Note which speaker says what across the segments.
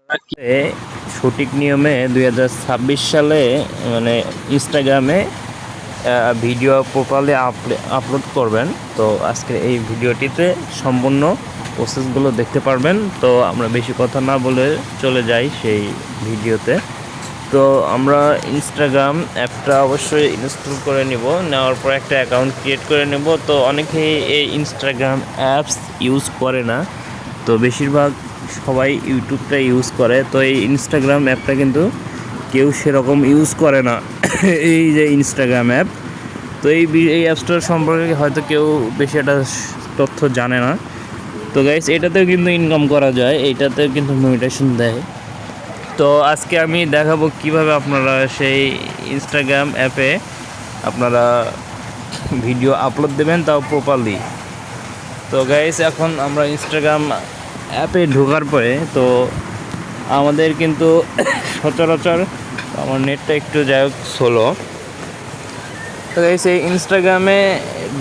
Speaker 1: সঠিক নিয়মে 2026 সালে মানে ইনস্টাগ্রামে ভিডিও প্রোফাইলে আপলোড করবেন। তো আজকে এই ভিডিওটিতে সম্পূর্ণ প্রসেসগুলো দেখতে পারবেন। তো আমরা বেশি কথা না বলে চলে যাই সেই ভিডিওতে। তো আমরা ইনস্টাগ্রাম অ্যাপটা অবশ্যই ইনস্টল করে নেওয়ার পর একটা অ্যাকাউন্ট ক্রিয়েট করে নেব। তো অনেকেই এই ইনস্টাগ্রাম অ্যাপস ইউজ করে না, তো বেশিরভাগ সবাই ইউটিউবটা ইউজ করে। তো এই ইনস্টাগ্রাম অ্যাপটা কিন্তু কেউ সেরকম ইউজ করে না এই যে ইনস্টাগ্রাম অ্যাপ, তো এই অ্যাপসটার সম্পর্কে হয়তো কেউ বেশি একটা তথ্য জানে না। তো গাইস, এটাতেও কিন্তু ইনকাম করা যায়, এইটাতেও কিন্তু মনিটাইজেশন দেয়। তো আজকে আমি দেখাবো কিভাবে আপনারা সেই ইনস্টাগ্রাম অ্যাপে আপনারা ভিডিও আপলোড দেবেন, তাও প্রপারলি। তো গাইস, এখন আমরা ইনস্টাগ্রাম অ্যাপে ঢোকার পরে তো আমাদের কিন্তু সচরাচর আমার নেটটা একটু যাই হোক স্লো। তো গাইস, এই ইনস্টাগ্রামে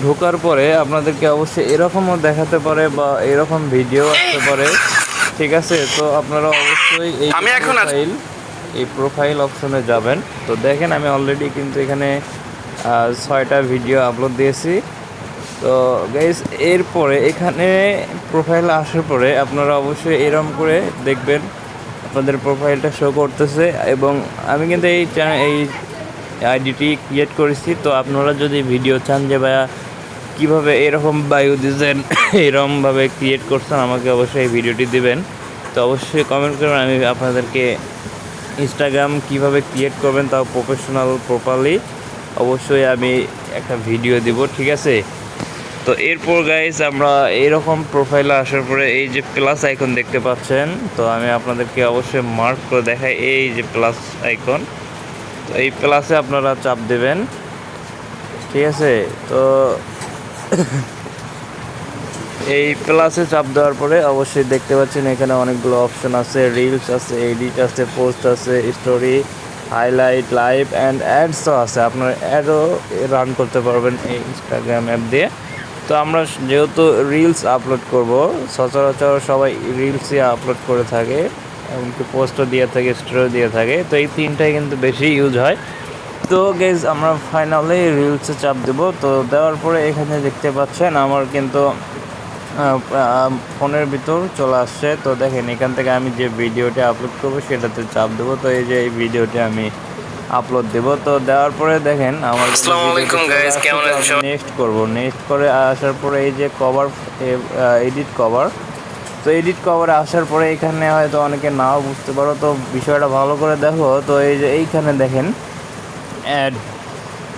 Speaker 1: ঢোকার পরে আপনাদেরকে অবশ্যই এরকমও দেখাতে পারে বা এরকম ভিডিও আসতে পারে, ঠিক আছে? তো আপনারা অবশ্যই এই প্রোফাইল অপশনে যাবেন। তো দেখেন, আমি অলরেডি কিন্তু এখানে 6টা ভিডিও আপলোড দিয়েছি। তো গাইস, এরপরে এখানে প্রোফাইলে আসার পরে আপনারা অবশ্যই এরকম করে দেখবেন আপনাদের প্রোফাইলটা শো করতেছে। এবং আমি কিন্তু এই আইডিটি ক্রিয়েট করেছি। তো আপনারা যদি ভিডিও চান যে ভাইয়া কীভাবে এরকম বায়ু দিয়েছেন এরকমভাবে ক্রিয়েট করছেন, আমাকে অবশ্যই এই ভিডিওটি দিবেন। তো অবশ্যই কমেন্ট করবেন, আমি আপনাদেরকে ইনস্টাগ্রাম কীভাবে ক্রিয়েট করবেন তাও প্রফেশনাল প্রপারলি অবশ্যই আমি একটা ভিডিও দিব, ঠিক আছে? তো এরপর গাইস, আমরা এরকম প্রোফাইলে আসার পরে এই যে প্লাস আইকন দেখতে পাচ্ছেন, তো আমি আপনাদেরকে অবশ্যই মার্ক করে দেখাই এই যে প্লাস আইকন। তো এই প্লাসে আপনারা চাপ দেবেন, ঠিক আছে? তো এই প্লাসে চাপ দেওয়ার পরে অবশ্যই দেখতে পাচ্ছেন এখানে অনেকগুলো অপশন আছে, রিলস আছে, এডিট আছে, পোস্ট আছে, স্টোরি, হাইলাইট, লাইভ অ্যান্ড অ্যাডসও আছে। আপনার অ্যাডও রান করতে পারবেন এই ইনস্টাগ্রাম অ্যাপ দিয়ে। তো আমরা যেহেতু রিলস আপলোড করব, সচরাচর সবাই রিলসই আপলোড করে থাকে, এমনকি পোস্টও দিয়ে থাকে, স্টোরিও দিয়ে থাকে। তো এই তিনটাই কিন্তু বেশি ইউজ হয়। তো গাইজ, আমরা ফাইনালি রিলসে চাপ দেব। তো দেওয়ার পরে এখানে দেখতে পাচ্ছেন আমার কিন্তু ফোনের ভিতর চলে আসছে। তো দেখেন, এখান থেকে আমি যে ভিডিওটি আপলোড করব সেটাতে চাপ দেবো। তো এই যে এই ভিডিওটি আমি আপলোড দেব। তো দেওয়ার পরে দেখেন আমার নেক্সট করব। নেক্সট করে আসার পরে এই যে কভার, এডিট কভার। তো এডিট কভারে আসার পরে এখানে হয়তো অনেকে নাও বুঝতে পারো, তো বিষয়টা ভালো করে দেখো। তো এই যে এইখানে দেখেন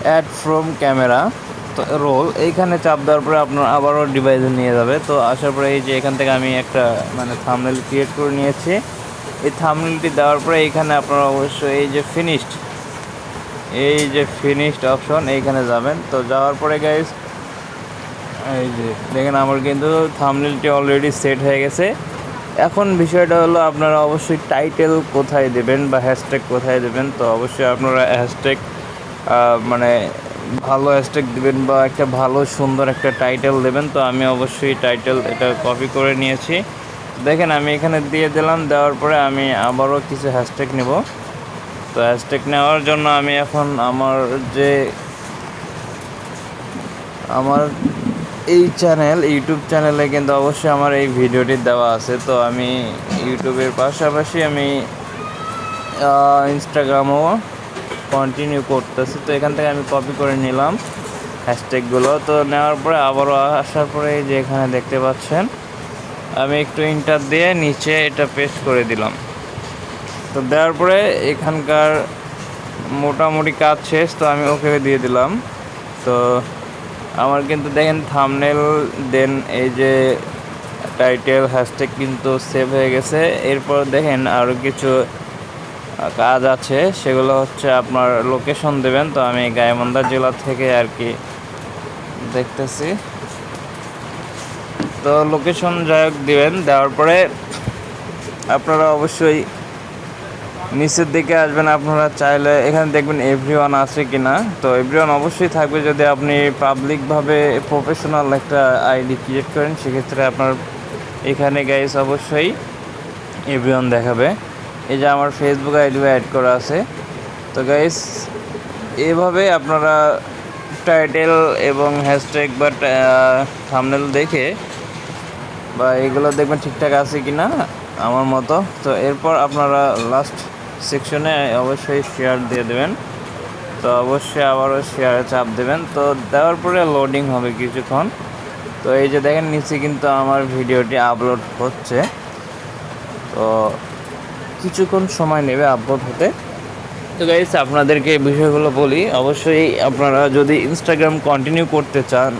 Speaker 1: অ্যাড ফ্রম ক্যামেরা, তো রোল, এইখানে চাপ দেওয়ার পরে আপনার আবারও ডিভাইসে নিয়ে যাবে। তো আসার পরে এই যে এখান থেকে আমি একটা থাম্বনেল ক্রিয়েট করে নিয়েছি। এই থাম্বনেলটি দেওয়ার পরে এইখানে আপনারা অবশ্যই এই যে ফিনিশড অপশন এইখানে যাবেন। তো যাওয়ার পরে গাইস, এই যে দেখেন আমার কিন্তু থাম্বনেলটি অলরেডি সেট হয়ে গেছে। এখন বিষয়টা হলো আপনারা অবশ্যই টাইটেল কোথায় দেবেন বা হ্যাশট্যাগ কোথায় দেবেন। তো অবশ্যই আপনারা হ্যাশট্যাগ ভালো হ্যাশট্যাগ দেবেন বা একটা ভালো সুন্দর একটা টাইটেল দেবেন। তো আমি অবশ্যই টাইটেল এটা কপি করে নিয়েছি। দেখেন আমি এখানে দিয়ে দিলাম। দেওয়ার পরে আমি আবারও কিছু হ্যাশট্যাগ নেব। তো হ্যাশট্যাগ নেওয়ার জন্য আমি এখন আমার এই ইউটিউব চ্যানেলে কিন্তু অবশ্যই আমার এই ভিডিওটি দেওয়া আছে। তো আমি ইউটিউবের পাশাপাশি আমি ইনস্টাগ্রামও কন্টিনিউ করতেছি। তো এখান থেকে আমি কপি করে নিলাম হ্যাশট্যাগুলো। তো নেওয়ার পরে আবারও আসার পরে যে এখানে দেখতে পাচ্ছেন আমি একটু ইন্টার দিয়ে নিচে এটা পেস্ট করে দিলাম। তো দেওয়ার পরে এখানকার মোটামুটি কাজ শেষ। তো আমি ওকে দিয়ে দিলাম। তো আমার কিন্তু দেখেন থাম্বনেল দেন এই যে টাইটেল হ্যাশট্যাগ কিন্তু সেভ হয়ে গেছে। এরপর দেখেন আরও কিছু কাজ আছে, সেগুলো হচ্ছে আপনার লোকেশন দেবেন। তো আমি গাইবান্ধা জেলা থেকে আর কি দেখতেছি। তো লোকেশন যাই হোক দেবেন। দেওয়ার পরে আপনারা অবশ্যই নিচের দিকে আসবেন। আপনারা চাইলে এখানে দেখবেন এভরিওয়ান আছে কি না। তো এভরিওয়ান অবশ্যই থাকবে যদি আপনি পাবলিকভাবে প্রফেশনাল একটা আইডি ক্রিয়েট করেন, সেক্ষেত্রে আপনার এখানে গাইস অবশ্যই এভরিওয়ান দেখাবে। এই যে আমার ফেসবুক আইডিও অ্যাড করা আছে। তো গাইস এভাবে আপনারা টাইটেল এবং হ্যাশট্যাগ বা থাম্বনেল দেখে বা এগুলো দেখবেন ঠিকঠাক আছে কি না আমার মতো। তো এরপর আপনারা লাস্ট সেকশনে অবশ্যই শেয়ার দিয়ে দেবেন। তো অবশ্যই আবারও শেয়ারে চাপ দেবেন। তো দেওয়ার পরে লোডিং হবে কিছুক্ষণ। তো এই যে দেখেন নিচে কিন্তু আমার ভিডিওটি আপলোড হচ্ছে। তো কিছুক্ষণ সময় নেবে আপলোড হতে। তো গাইস আপনাদেরকে এই বিষয়গুলো বলি, অবশ্যই আপনারা যদি ইনস্টাগ্রাম কন্টিনিউ করতে চান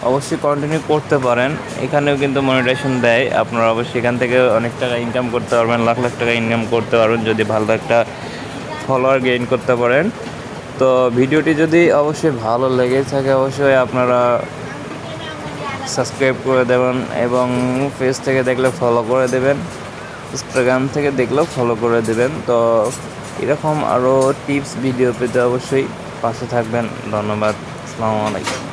Speaker 1: অবশ্যই কন্টিনিউ করতে পারেন। এখানেও কিন্তু মনিটাইজেশন দেয়, আপনারা অবশ্যই এখান থেকে অনেক টাকা ইনকাম করতে পারবেন, লাখ লাখ টাকা ইনকাম করতে পারবেন যদি ভালো একটা ফলোয়ার গেইন করতে পারেন। তো ভিডিওটি যদি অবশ্যই ভালো লেগে থাকে অবশ্যই আপনারা সাবস্ক্রাইব করে দেবেন এবং পেজ থেকে দেখলে ফলো করে দেবেন, ইনস্টাগ্রাম থেকে দেখলেও ফলো করে দেবেন। তো এরকম আরও টিপস ভিডিও পেতে অবশ্যই পাশে থাকবেন। ধন্যবাদ। আসসালামু আলাইকুম।